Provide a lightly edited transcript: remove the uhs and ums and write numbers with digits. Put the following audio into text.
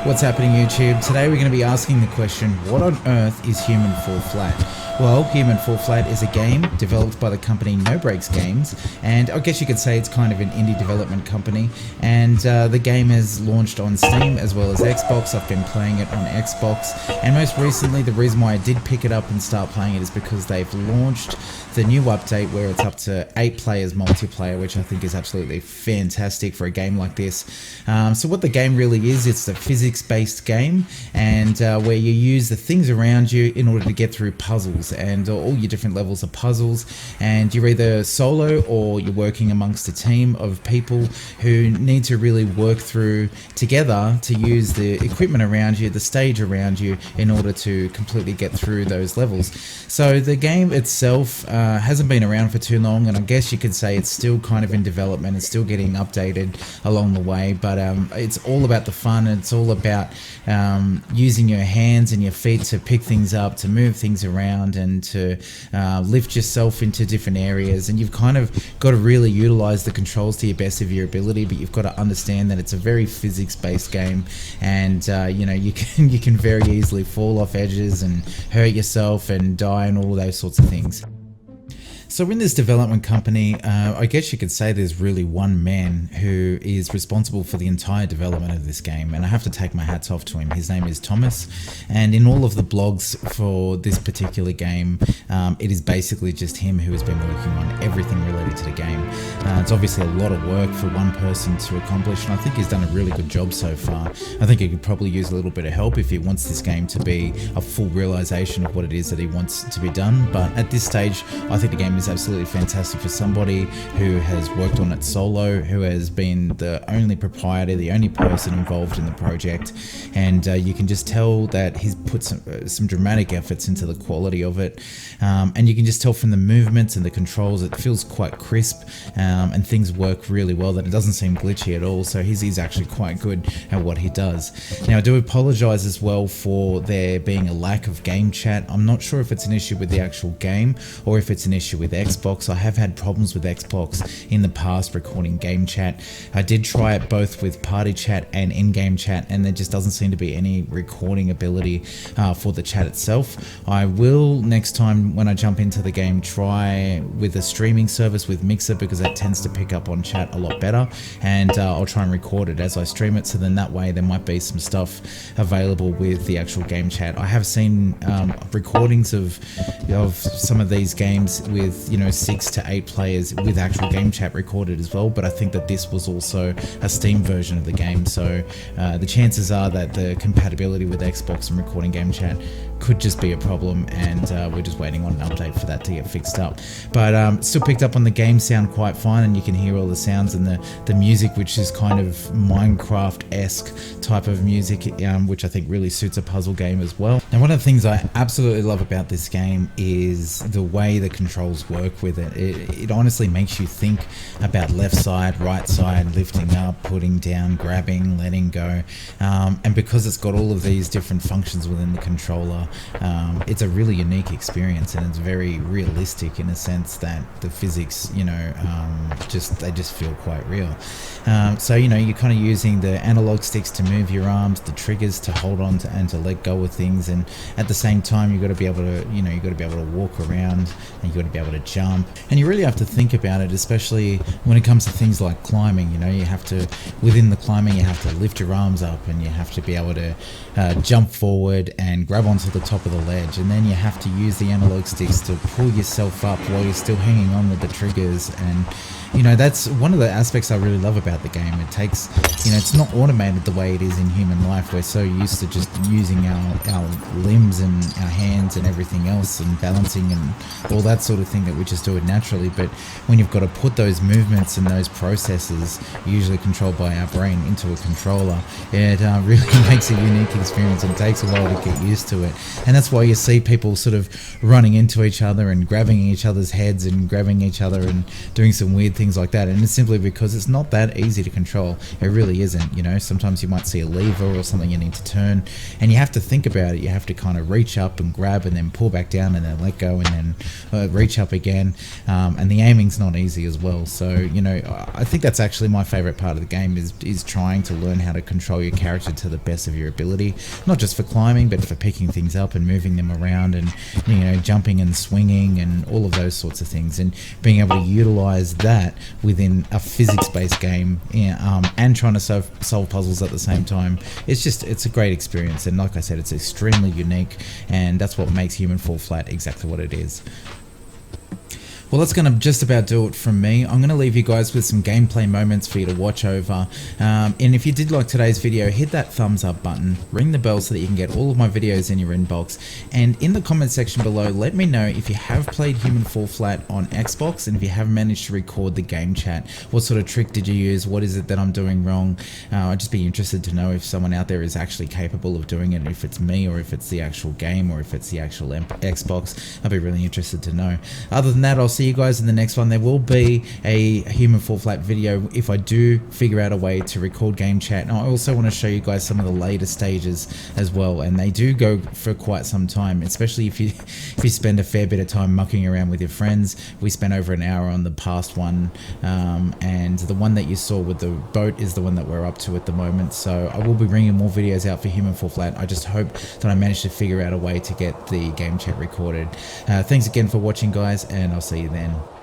What's happening, YouTube? Today we're going to be asking the question, what on earth is Human Fall Flat? Well, Human Fall Flat is a game developed by the company No Breaks Games, and I guess you could say it's kind of an indie development company, and the game is launched on Steam as well as Xbox. I've been playing it on Xbox, and most recently the reason why I did pick it up and start playing it is because they've launched the new update where it's up to 8 players multiplayer, which I think is absolutely fantastic for a game like this. So what the game really is, it's a physics-based game, and where you use the things around you in order to get through puzzles, and all your different levels of puzzles, and you're either solo or you're working amongst a team of people who need to really work through together to use the equipment around you, the stage around you, in order to completely get through those levels. So the game itself hasn't been around for too long, and I guess you could say it's still kind of in development. It's still getting updated along the way, but it's all about the fun. It's all about using your hands and your feet to pick things up, to move things around, and to lift yourself into different areas. And you've kind of got to really utilize the controls to your best of your ability, but you've got to understand that it's a very physics-based game, and you know, you can very easily fall off edges and hurt yourself and die and all those sorts of things. So in this development company, I guess you could say there's really one man who is responsible for the entire development of this game, and I have to take my hats off to him. His name is Thomas, and in all of the blogs for this particular game, it is basically just him who has been working on everything related to the game. It's obviously a lot of work for one person to accomplish, and I think he's done a really good job so far. I think he could probably use a little bit of help if he wants this game to be a full realization of what it is that he wants to be done, but at this stage, I think the game is absolutely fantastic for somebody who has worked on it solo, who has been the only proprietor, the only person involved in the project, and you can just tell that he's put some dramatic efforts into the quality of it, and you can just tell from the movements and the controls, it feels quite crisp, and things work really well, that it doesn't seem glitchy at all. So he's actually quite good at what he does. Now, I do apologize as well for there being a lack of game chat. I'm not sure if it's an issue with the actual game or if it's an issue with Xbox. I have had problems with Xbox in the past recording game chat. I did try it both with party chat and in-game chat, and there just doesn't seem to be any recording ability for the chat itself. I will, next time when I jump into the game, try with a streaming service with Mixer, because that tends to pick up on chat a lot better, and I'll try and record it as I stream it, so then that way there might be some stuff available with the actual game chat. I have seen recordings of some of these games with, you know, 6 to 8 players with actual game chat recorded as well, but I think that this was also a Steam version of the game, so the chances are that the compatibility with Xbox and recording game chat could just be a problem, and we're just waiting on an update for that to get fixed up. But still picked up on the game sound quite fine, and you can hear all the sounds and the music, which is kind of Minecraft-esque type of music, which I think really suits a puzzle game as well. Now, one of the things I absolutely love about this game is the way the controls work with it. It honestly makes you think about left side, right side, lifting up, putting down, grabbing, letting go, and because it's got all of these different functions within the controller, it's a really unique experience, and it's very realistic in a sense that the physics, you know, they just feel quite real. So, you know, you're kind of using the analog sticks to move your arms, the triggers to hold on to and to let go of things, and at the same time you've got to be able to, you know, you've got to be able to walk around, and you've got to be able to jump, and you really have to think about it, especially when it comes to things like climbing. You know, you have to, within the climbing, you have to lift your arms up, and you have to be able to jump forward and grab onto the top of the ledge, and then you have to use the analog sticks to pull yourself up while you're still hanging on with the triggers. And you know, that's one of the aspects I really love about the game. It takes, you know, it's not automated the way it is in human life. We're so used to just using our limbs and our hands and everything else, and balancing and all that sort of thing, that we just do it naturally. But when you've got to put those movements and those processes, usually controlled by our brain, into a controller, it really makes a unique experience, and it takes a while to get used to it. And that's why you see people sort of running into each other and grabbing each other's heads and grabbing each other and doing some weird things like that. And it's simply because it's not that easy to control. It really isn't. You know, sometimes you might see a lever or something you need to turn, and you have to think about it. You have to kind of reach up and grab and then pull back down and then let go and then reach up again. And the aiming's not easy as well. So, you know, I think that's actually my favorite part of the game is trying to learn how to control your character to the best of your ability, not just for climbing, but for picking things up and moving them around and, you know, jumping and swinging and all of those sorts of things, and being able to utilize that within a physics-based game, and trying to solve puzzles at the same time. It's a great experience, and like I said, it's extremely unique, and that's what makes Human Fall Flat exactly what it is. Well, that's going to just about do it from me. I'm going to leave you guys with some gameplay moments for you to watch over. And if you did like today's video, hit that thumbs up button, ring the bell so that you can get all of my videos in your inbox. And in the comment section below, let me know if you have played Human Fall Flat on Xbox, and if you have managed to record the game chat. What sort of trick did you use? What is it that I'm doing wrong? I'd just be interested to know if someone out there is actually capable of doing it, if it's me or if it's the actual game or if it's the actual Xbox. I'd be really interested to know. Other than that, I'll see you guys in the next one. There will be a Human Fall Flat video if I do figure out a way to record game chat, and I also want to show you guys some of the later stages as well, and they do go for quite some time, especially if you spend a fair bit of time mucking around with your friends. We spent over an hour on the past one, and the one that you saw with the boat is the one that we're up to at the moment. So I will be bringing more videos out for Human Fall Flat. I just hope that I manage to figure out a way to get the game chat recorded. Thanks again for watching, guys, and I'll see you then.